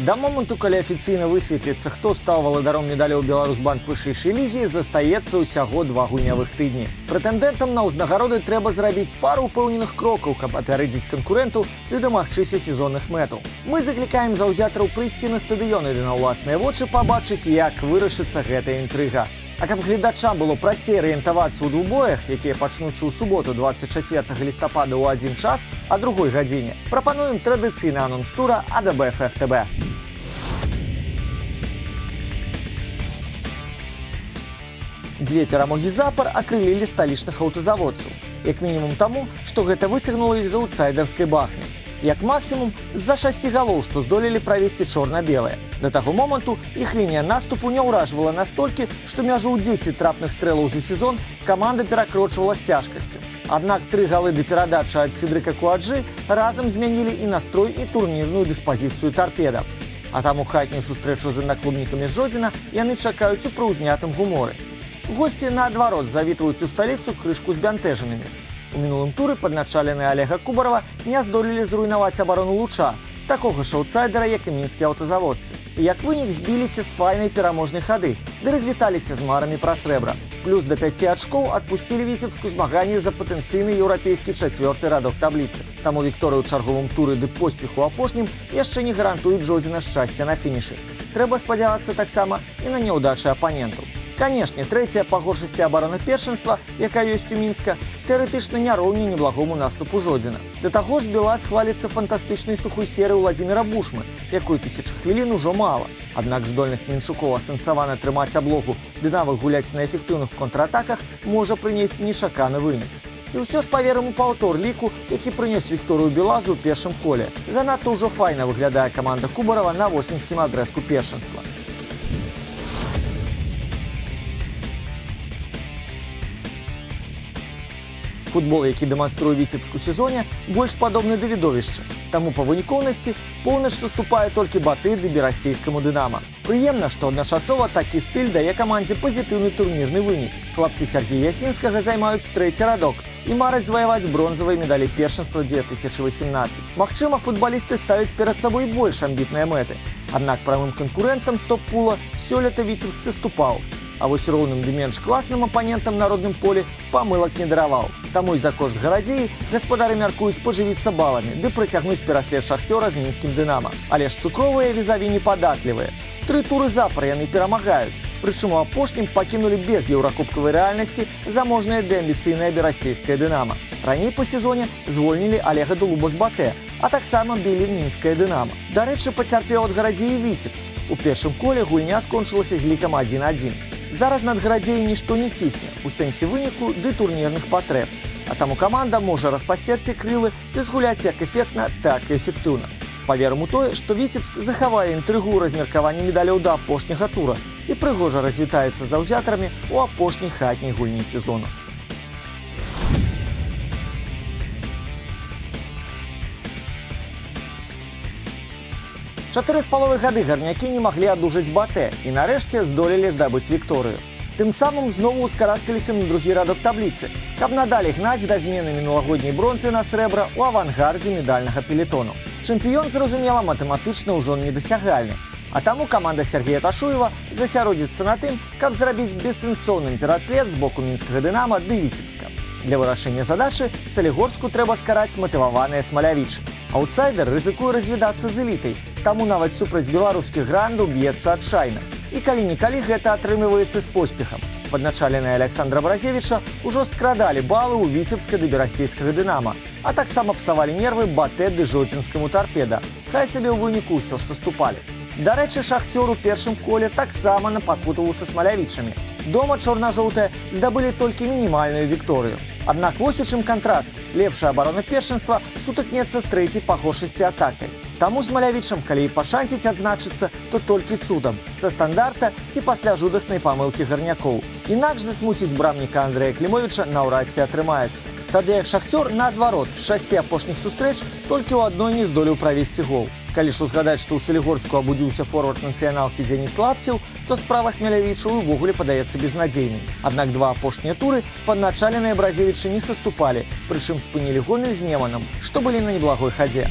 Да моманту, калі афіцыйна высветліцца, хто стаў валадаром медаляў Беларусьбанк вышэйшай лігі, застаецца ўсяго 2 гульнявых тыдні. Прэтэндэнтам на ўзнагароды трэба зрабіць пару ўпэўненых крокаў, каб апярэдзіць канкурэнту ды дамагчыся сезонных мэтаў. Мы заклікаем заўзятараў прыйсці на стадыёны ды на ўласныя вочы пабачыць, як вырашыцца гэтая інтрыга. А каб гледачам было прасцей арыентавацца ў двубоях, якія пачнуцца ў суботу 24 лістапада ў 1 час, а 2 гадзіне, прапануем традыцыйны анонс тура ад АБФ ТБ. Дзве перамогі запар акрылілі сталічных аўтазаводцаў. Як мінімум таму, што гэта выцягнула іх з аўтсайдерскай бахні. Як максімум, з-за 6 галоў, што здолелі правесці чорна-белыя. Да таго моманту іх лінія наступу не ўражвала настолькі, што мяжу ў 10 трапных стрэлаў за сезон каманда перакрочвала з цяжкасцю. Аднак 3 галы да перадачы ад Сідрыка Куаджы разам змянілі і настрой, і турнірную дыспазіцыю тарпеда. А там у хатнюю сустрэчу з аднаклубнікамі з Жодзіна яны чакаюць у прыўзнятым гуморы. Госці, наадварот, завітваюць у сталіцу крышку збянтэжанымі. У мінулым туры падначаленыя Олега Кубарова не здолелі зруйнаваць абарону Луча, такога ж аўтсайдера, як і мінскія аўтазаводцы. І як вынік збіліся з файнай пераможнай хады, ды развіталіся з марамі пра срэбра. Плюс да 5 ачкоў адпусцілі Віцебску змаганні за патэнцыйны еўрапейскі 4-ы радок табліцы. Таму вікторыя ў чарговым туры ды поспеху апошнім яшчэ не гарантуюць Жодзіна шчасця на фінішы. Трэба спадзявацца таксама і на няўдачы апанентаў. Канешне, трэцяя па горшасці абарона першынства, якая ёсць у Мінска, тэарэтычна не роўні неблагому наступу Жодзіна. Да таго ж Белаз хваліцца фантастычнай сухой серыі Владзіміра Бушмы, якой 1000 хвілін ужо мала. Аднак здольнасць Меншукова асэнсавана трымаць аблогу ды нават гуляць на эфектыўных контратаках можа прынесці нечаканы вынік. І ўсё ж паверым у паўтор ліку, які прынёс вікторыю Белазу ў першым коле. Занадта ўжо файна выглядае каманда Кубарова на восеньскім адрэзку першынства. Футбол, які дэманструе Віцебск у сезоне, больш падобны да відовішча. Таму па вынікоўнасці поўнач саступае толькі Баты ды берасцейскаму Дынама. Прыемна, што адначасова такі стыль дае камандзе пазітыўны турнірны вынік. Хлапцы Сергея Ясінскага займаюць 3-й радок і мараць заваяваць бронзавыя медалі першынства 2018. Магчыма, футбалісты ставяць перад сабой больш амбітныя мэты. Аднак прамым канкурэнтам з топ-пула сёлета Віцебск саступаў. А вось роўным ды менш класным апанентам на родным полі памылак не дараваў. Таму і за кошт гарадзеі гаспадары мяркуюць пажывіцца баламі ды працягнуць пераслед шахцёра з мінскім Дынама. Але ж цукровыя візаві непадатлівыя. 3 туры запар яны перамагаюць, прычым у апошнім пакінулі без еўракубкавай рэальнасці заможнае ды амбіцыйнае берасцейскае Дынама. Раней па сезоне звольнілі Олега Дулуба з Батэ, а таксама білі мінскае Дынама. Дарэчы, пацярпеў ад гарадзеі Віцебск. У першым коле гульня скончылася з лікам 1-1. Зараз над гарадзеі нішто не цісне, у сэнсе выніку ды турнірных патрэб. А таму каманда можа распасцерці крылы ды згуляць як эфектна, так і эфектыўна. Паверым у тое, што Віцебск захавае інтрыгу ў размеркаванні медаляў да апошняга тура і прыгожа развітаецца з заўзятарамі ў апошняй хатняй гульні сезону. Чатыры з паловай гады гарнякі не маглі адужаць Батэ і нарэшце здолелі здабыць вікторыю. Тым самым зноў ускараскаліся на 2-й радок табліцы, каб надалей гнаць да змены мінулагодняй бронзы на срэбра ў авангардзе медальнага пелетону. Чэмпіён, зразумела, матэматычна ўжо недасягальны. А таму каманда Сергея Ташуева засяродзіцца на тым, каб зрабіць бессэнсоўным пераслед з боку мінскага Дынама ды Віцебска. Для вырашэння задачы Салігорску трэба скараць матываваныя смалявічы. Аўтсайдер рызыкуе развідацца з элітай, таму нават супраць беларускіх грандаў б'ецца адчайна. І калі-нікалі гэта атрымліваецца з поспехам. Падначаленыя Александра Бразевіча ўжо скрадалі балы ў Віцебска ды берасцейскага Дынама, а таксама псавалі нервы Батэ ды Жодзінскаму тарпеда. Хай сабе ў выніку ўсё ж саступалі. Дарэчы, шахцёр у першым коле таксама напакутаваў са смалявічамі. Дома чорна-жоўтыя здабылі толькі мінімальную вікторыю. Аднак вось у чым кантраст. Лепшая абарона першынства сутыкнецца з 3-й па горшасці атакай. Таму з малявічам, калі і пашанціць адзначыцца, то толькі цудам, са стандарта ці пасля жудаснай памылкі гарнякоў. Інакш засмуціць брамніка Андрэя Клімовіча наўрад ці атрымаецца. Тады як шахцёр, наадварот, з 6 апошніх сустрэч толькі ў адной не здолеў правесці гол. Калі ж узгадаць, што ў Салігорску абудзіўся форвард нацыяналкі Дзеніс Лапцеў, то справа Смялявічу ўвогуле падаецца безнадзейнай. Аднак 2 апошнія туры падначаленыя Бразевічы не саступалі, прычым спынілі гомель з Неманам, што былі на неблагой хадзе.